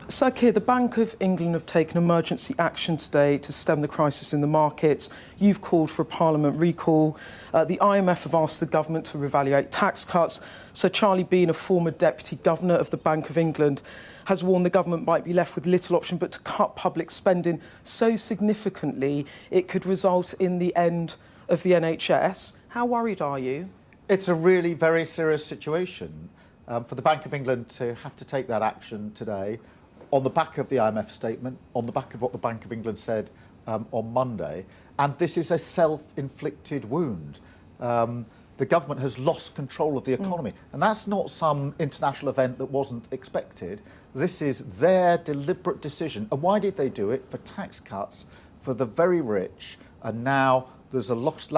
Sir Keir, the Bank of England have taken emergency action today to stem the crisis in the markets. You've called for a Parliament recall. The IMF have asked the government to reevaluate tax cuts. Sir Charlie Bean, a former Deputy Governor of the Bank of England, has warned the government might be left with little option but to cut public spending so significantly it could result in the end of the NHS. How worried are you? It's a really very serious situation for the Bank of England to have to take that action today on the back of the IMF statement, on the back of what the Bank of England said on Monday. And this is a self-inflicted wound. The government has lost control of the economy. And that's not some international event that wasn't expected. This is their deliberate decision. And why did they do it? For tax cuts for the very rich. And now there's a loss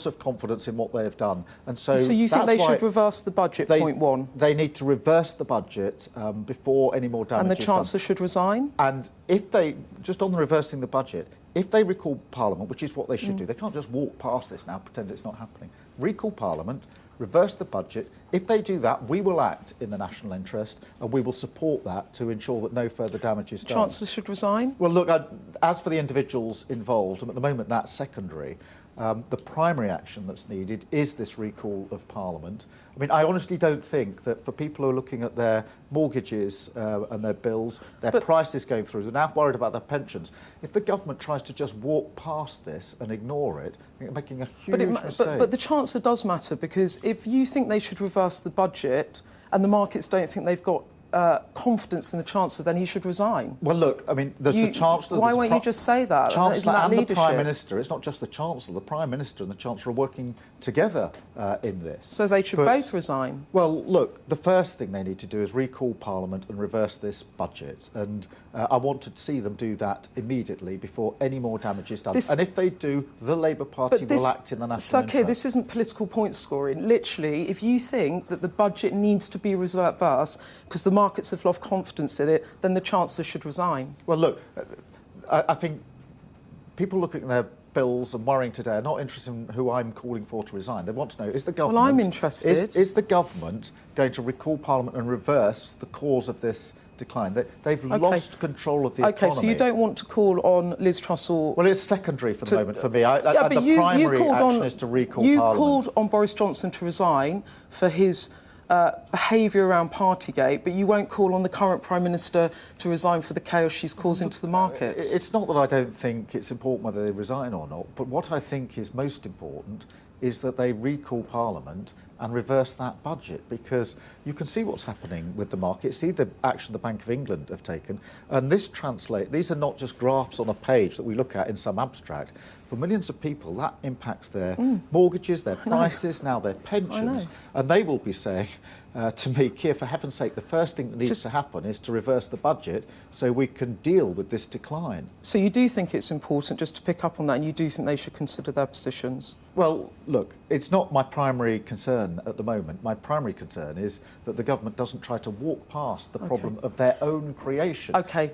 of confidence in what they have done. And so you think they should reverse the budget, point one? They need to reverse the budget before any more damage is done. And the Chancellor should resign? And if they, just on the reversing the budget, if they recall Parliament, which is what they should do, they can't just walk past this now, pretend it's not happening. Recall Parliament, reverse the budget. If they do that, we will act in the national interest and we will support that to ensure that no further damage is done. The Chancellor should resign? Well, look, as for the individuals involved, and at the moment that's secondary, the primary action that's needed is this recall of Parliament. I mean, I honestly don't think that for people who are looking at their mortgages and their bills, their prices going through, they're now worried about their pensions. If the government tries to just walk past this and ignore it, they're making a huge mistake. But the Chancellor does matter, because if you think they should reverse the budget and the markets don't think they've got confidence in the Chancellor, then he should resign. Well, look, I mean, there's the Chancellor... Why won't you just say that? Chancellor that and leadership? the Prime Minister. It's not just the Chancellor. The Prime Minister and the Chancellor are working together in this. So they should both resign? Well, look, the first thing they need to do is recall Parliament and reverse this budget. And I want to see them do that immediately before any more damage is done. And if they do, the Labour Party will act in the national interest. Sir Keir, this isn't political point scoring. Literally, if you think that the budget needs to be reversed because the markets have lost confidence in it, then the Chancellor should resign. Well, look, I think people looking at their bills and worrying today are not interested in who I'm calling for to resign. They want to know, is the government... Well, I'm interested. Is the government going to recall Parliament and reverse the cause of this decline? They've lost control of the economy. OK, so you don't want to call on Liz Truss or... Well, it's secondary for the moment for me. The primary action is to recall Parliament. You called on Boris Johnson to resign for his behaviour around Partygate, but you won't call on the current Prime Minister to resign for the chaos she's causing to the markets. It's not that I don't think it's important whether they resign or not, but what I think is most important is that they recall Parliament and reverse that budget, because you can see what's happening with the market, see the action the Bank of England have taken, and these are not just graphs on a page that we look at in some abstract. For millions of people, that impacts their mortgages, their prices, now their pensions, and they will be saying to me, Keir, for heaven's sake, the first thing that needs to happen is to reverse the budget so we can deal with this decline. So you do think it's important, just to pick up on that, and you do think they should consider their positions? Well, look, it's not my primary concern at the moment. My primary concern is that the government doesn't try to walk past the problem of their own creation. OK.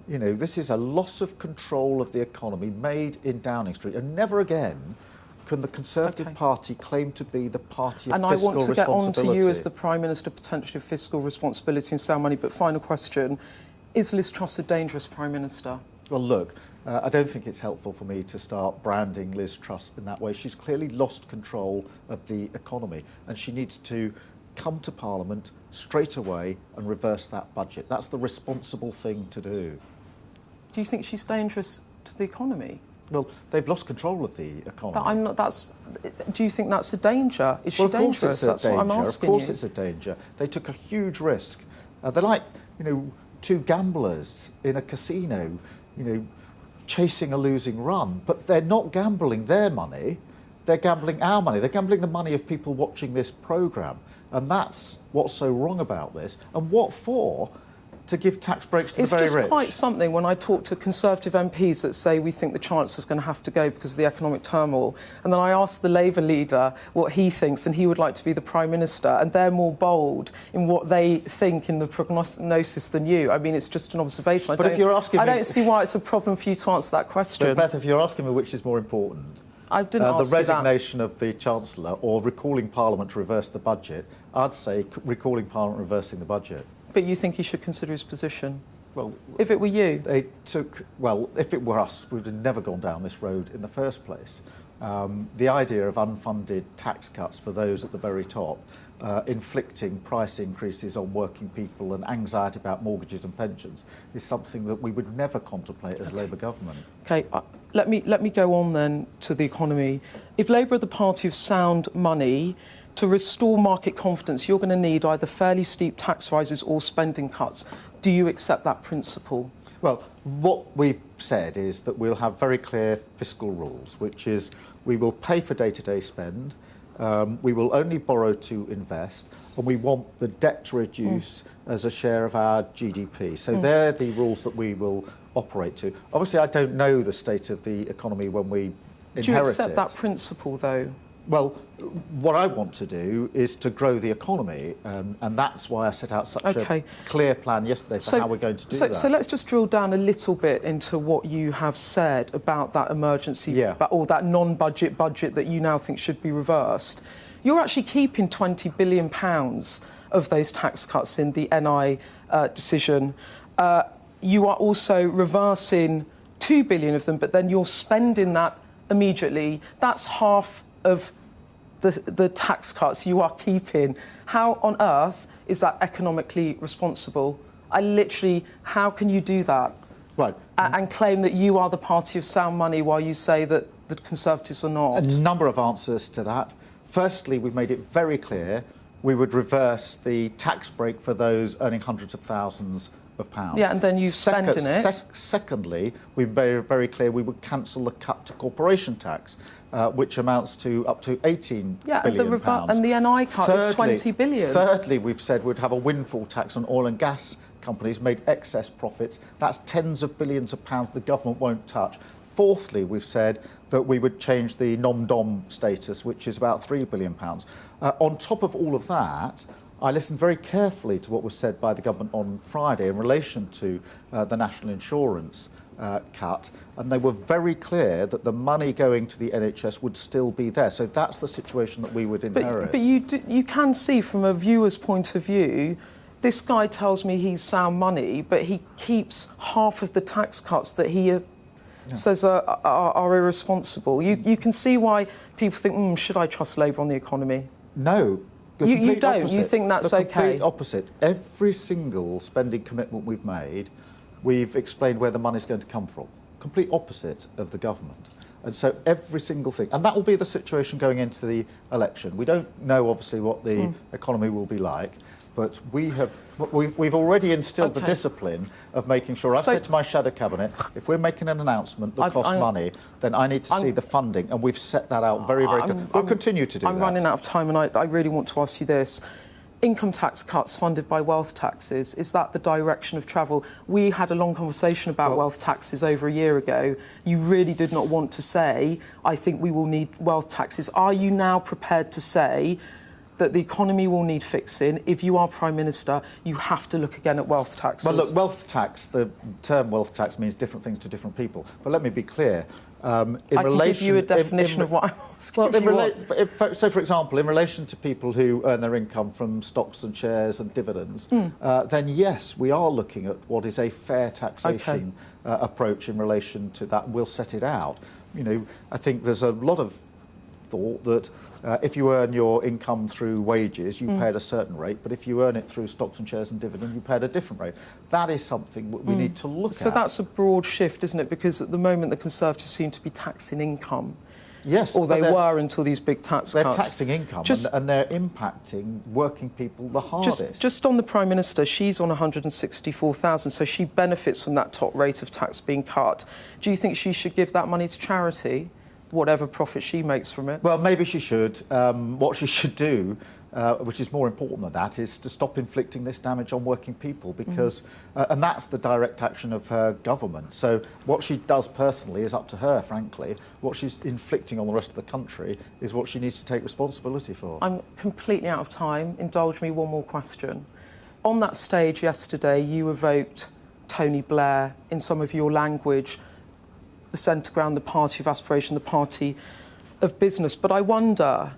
This is a loss of control of the economy made in Downing Street, and never again can the Conservative Party claim to be the party of fiscal responsibility. And I want to get on to you as the Prime Minister, potentially of fiscal responsibility and sound money, but final question, is Liz Truss a dangerous Prime Minister? Well, look, I don't think it's helpful for me to start branding Liz Truss in that way. She's clearly lost control of the economy, and she needs to come to Parliament straight away and reverse that budget. That's the responsible thing to do. Do you think she's dangerous to the economy? Well, they've lost control of the economy. Do you think that's a danger? Is she dangerous? That's what I'm asking you. Of course it's a danger. They took a huge risk. They're like, two gamblers in a casino, chasing a losing run. But they're not gambling their money. They're gambling our money. They're gambling the money of people watching this programme. And that's what's so wrong about this. And what for? To give tax breaks to the very rich. It's just quite something when I talk to Conservative MPs that say we think the Chancellor's going to have to go because of the economic turmoil. And then I ask the Labour leader what he thinks, and he would like to be the Prime Minister. And they're more bold in what they think in the prognosis than you. I mean, it's just an observation. If you're asking I don't see why it's a problem for you to answer that question. But Beth, if you're asking me which is more important, I didn't ask the resignation of the Chancellor or recalling Parliament to reverse the budget, I'd say recalling Parliament, reversing the budget. But you think he should consider his position? Well, if it were you? If it were us, we would have never gone down this road in the first place. The idea of unfunded tax cuts for those at the very top, inflicting price increases on working people and anxiety about mortgages and pensions is something that we would never contemplate as Labour government. OK, let me go on then to the economy. If Labour are the party of sound money, to restore market confidence, you're going to need either fairly steep tax rises or spending cuts. Do you accept that principle? Well, what we've said is that we'll have very clear fiscal rules, which is we will pay for day-to-day spend, we will only borrow to invest, and we want the debt to reduce as a share of our GDP. So they're the rules that we will operate to. Obviously, I don't know the state of the economy when we inherit it. Do you accept that principle, though? Well, what I want to do is to grow the economy, and that's why I set out such a clear plan yesterday for how we're going to do that. So let's just drill down a little bit into what you have said about that emergency or that non-budget budget that you now think should be reversed. You're actually keeping £20 billion of those tax cuts in the NI decision. You are also reversing £2 billion of them, but then you're spending that immediately. That's half of the tax cuts you are keeping. How on earth is that economically responsible? How can you do that? Right. And claim that you are the party of sound money while you say that the Conservatives are not? A number of answers to that. Firstly, we've made it very clear we would reverse the tax break for those earning hundreds of thousands of pounds. Yeah, and then you've spent in it. Secondly, we've made very clear we would cancel the cut to corporation tax, which amounts to up to £18 billion. And the NI cut is £20 billion. Thirdly, we've said we'd have a windfall tax on oil and gas companies made excess profits. That's tens of billions of pounds the government won't touch. Fourthly, we've said that we would change the non-dom status, which is about £3 billion. On top of all of that, I listened very carefully to what was said by the government on Friday in relation to the national insurance cut, and they were very clear that the money going to the NHS would still be there. So that's the situation that we would inherit. But you can see from a viewer's point of view, this guy tells me he's sound money, but he keeps half of the tax cuts that he says are irresponsible. You can see why people think, should I trust Labour on the economy? No. You don't? Opposite. You think that's the OK? Complete opposite. Every single spending commitment we've made, we've explained where the money's going to come from. Complete opposite of the government. And so every single thing. And that will be the situation going into the election. We don't know, obviously, what the economy will be like, but we've already instilled the discipline of making sure. I've said to my shadow cabinet, if we're making an announcement that costs money, then I need to see the funding, and we've set that out very, very clearly. We'll continue to do that. I'm running out of time, and I really want to ask you this. Income tax cuts funded by wealth taxes, is that the direction of travel? We had a long conversation about wealth taxes over a year ago. You really did not want to say, I think we will need wealth taxes. Are you now prepared to say that the economy will need fixing? If you are Prime Minister, you have to look again at wealth taxes. Well, look, wealth tax, the term wealth tax means different things to different people. But let me be clear. I can give you a definition of what I'm asking. Well, so, for example, in relation to people who earn their income from stocks and shares and dividends, then yes, we are looking at what is a fair taxation approach in relation to that. We'll set it out. You know, I think there's a lot of thought that if you earn your income through wages, you pay at a certain rate, but if you earn it through stocks and shares and dividend, you pay at a different rate. That is something we need to look at. So that's a broad shift, isn't it? Because at the moment, the Conservatives seem to be taxing income. Yes. Or they were until these big tax cuts. They're taxing income and they're impacting working people the hardest. Just on the Prime Minister, she's on 164,000, so she benefits from that top rate of tax being cut. Do you think she should give that money to charity? Whatever profit she makes from it? Well, maybe she should. What she should do, which is more important than that, is to stop inflicting this damage on working people, because, and that's the direct action of her government. So what she does personally is up to her, frankly. What she's inflicting on the rest of the country is what she needs to take responsibility for. I'm completely out of time. Indulge me one more question. On that stage yesterday, you evoked Tony Blair in some of your language, the centre ground, the party of aspiration, the party of business. But I wonder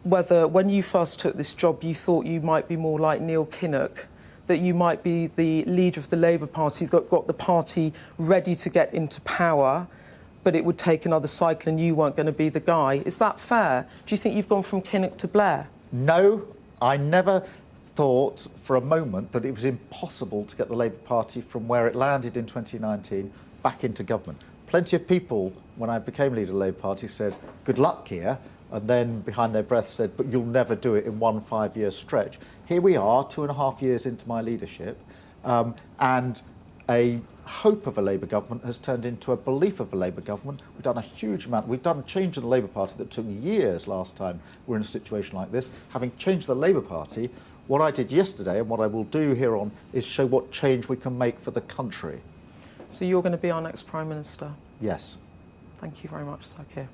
whether, when you first took this job, you thought you might be more like Neil Kinnock that you might be the leader of the Labour Party, got the party ready to get into power, but it would take another cycle and you weren't going to be the guy. Is that fair? Do you think you've gone from Kinnock to Blair? No, I never thought for a moment that it was impossible to get the Labour Party from where it landed in 2019 back into government. Plenty of people, when I became leader of the Labour Party, said, good luck here, and then behind their breath said, but you'll never do it in one 5-year stretch. Here we are, 2.5 years into my leadership, and a hope of a Labour government has turned into a belief of a Labour government. We've done a huge amount. We've done a change in the Labour Party that took years last time we were in a situation like this. Having changed the Labour Party, what I did yesterday and what I will do here on is show what change we can make for the country. So you're going to be our next Prime Minister? Yes. Thank you very much, Sir Keir.